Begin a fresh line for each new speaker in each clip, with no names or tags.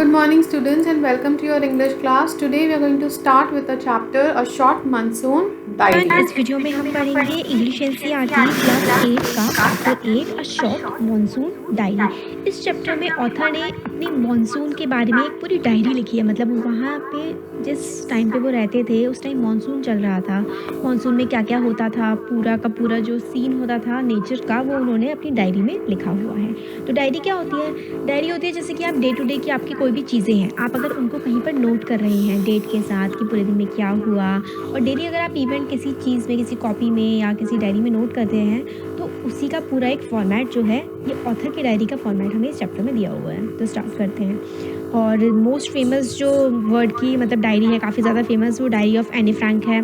Good morning students and welcome to your English class. Today we are going to start with a chapter A Short Monsoon Diary.
इस video में हम पढ़ेंगे English NCERT class 8 का chapter 8 a short monsoon diary. इस chapter में author ने अपनी monsoon के बारे में एक पूरी डायरी लिखी है। मतलब वहाँ पे जिस टाइम पे वो रहते थे उस टाइम मॉनसून चल रहा था, मॉनसून में क्या क्या होता था, पूरा का पूरा जो सीन होता था नेचर का, वो उन्होंने अपनी डायरी में लिखा हुआ है। तो डायरी क्या होती है? डायरी होती है जैसे कि आप डे टू डे की आपकी कोई भी चीज़ें हैं, आप अगर उनको कहीं पर नोट कर रहे हैं डेट के साथ कि पूरे दिन में क्या हुआ, और डेली अगर आप इवेंट किसी चीज़ में, किसी कॉपी में या किसी डायरी में नोट करते हैं तो उसी का पूरा एक फॉर्मेट जो है, ये ऑथर की डायरी का फॉर्मेट हमें इस चैप्टर में दिया हुआ है। तो स्टार्ट करते हैं। और मोस्ट फेमस जो वर्ड की मतलब डायरी है, काफ़ी ज़्यादा फेमस, वो डायरी ऑफ एनी फ्रैंक है।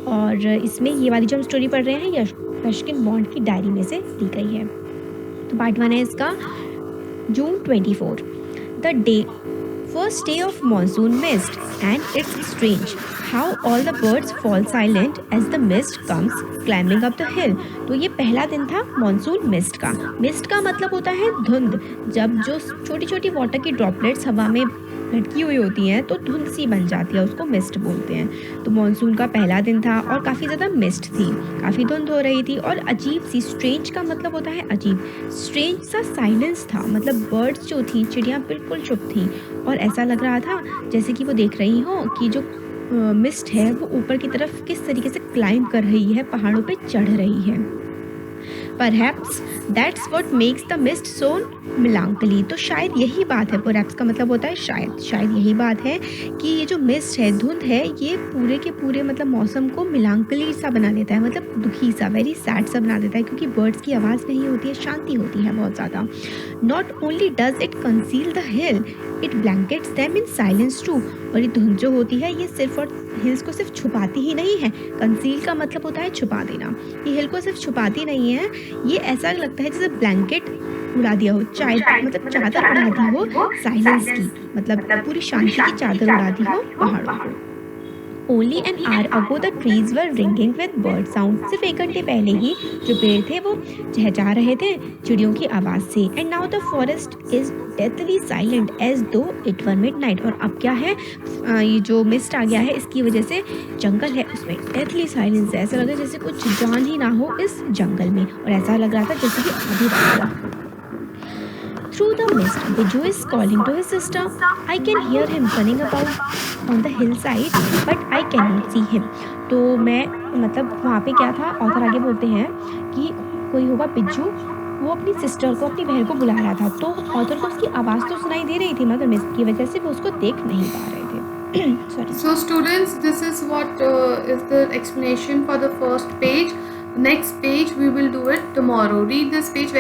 और इसमें ये वाली जो हम स्टोरी पढ़ रहे हैं ये रस्किन बॉन्ड की डायरी में से ली गई है। तो पार्ट 1 है इसका। June 24, the first day of monsoon mist, and it's strange how all the birds fall silent as the mist comes climbing up the hill। तो ये पहला दिन था मॉनसून मिस्ट का। मिस्ट का मतलब होता है धुंध। जब जो छोटी छोटी वाटर की ड्रॉपलेट्स हवा में लटकी हुई होती हैं तो धुंध सी बन जाती है, उसको मिस्ट बोलते हैं। तो मॉनसून का पहला दिन था और काफ़ी ज़्यादा मिस्ट थी, काफ़ी धुंध हो रही थी और अजीब सी, स्ट्रेंज का मतलब होता है अजीब, स्ट्रेंज सा साइलेंस था। मतलब बर्ड्स जो थी, चिड़ियाँ बिल्कुल चुप थी और ऐसा लग रहा था जैसे कि वो देख रही हो कि जो मिस्ट है वो ऊपर की तरफ किस तरीके से क्लाइंब कर रही है, पहाड़ों पे चढ़ रही है। Perhaps that's what makes the mist so melancholy। तो शायद यही बात है, perhaps का मतलब होता है शायद यही बात है कि ये जो मिस्ट है, धुंध है, ये पूरे के पूरे मतलब मौसम को मिलांकली सा बना देता है, मतलब दुखी सा, वेरी सैड सा बना देता है, क्योंकि बर्ड्स की आवाज़ नहीं होती है, शांति होती है बहुत ज़्यादा। Not only does it conceal the hill, it blankets them in silence too. और ये धुंध जो होती है ये सिर्फ और हिल्स को सिर्फ छुपाती ही नहीं है, कंसील का मतलब होता है छुपा देना। ये हिल को सिर्फ छुपाती नहीं है, ये ऐसा लगता है जैसे ब्लैंकेट उड़ा दिया हो, मतलब चादर उड़ा दी हो साइलेंस की, मतलब पूरी शांति की चादर उड़ा दी हो पहाड़ों को। Only an hour ago the trees were ringing with bird sound। सिर्फ 1 घंटे पहले ही जो पेड़ थे वो चहचहा रहे थे चिड़ियों की आवाज़ से। And now the forest is deathly silent as though it were midnight। और अब क्या है, ये जो मिस्ट आ गया है इसकी वजह से जंगल है उसमें डेथली साइलेंस है, ऐसा लग रहा है जैसे कुछ जान ही ना हो इस जंगल में, और ऐसा लग रहा था जैसे कि आधी रात हो। Through the mist, Biju is calling to his sister. I can hear him running about on the hillside, but I cannot see him। तो मैं मतलब वहाँ पे क्या था, ऑथर आगे बोलते हैं कि कोई होगा बिज्जू, वो अपनी सिस्टर को, अपनी बहन को बुला रहा था। तो ऑथर को उसकी आवाज़ तो सुनाई दे रही थी मगर मिस्ट की वजह से वो उसको देख नहीं पा रहे थे। Sorry.
So students, this is what is the explanation for the first page. Next page we will do it tomorrow. Read this page very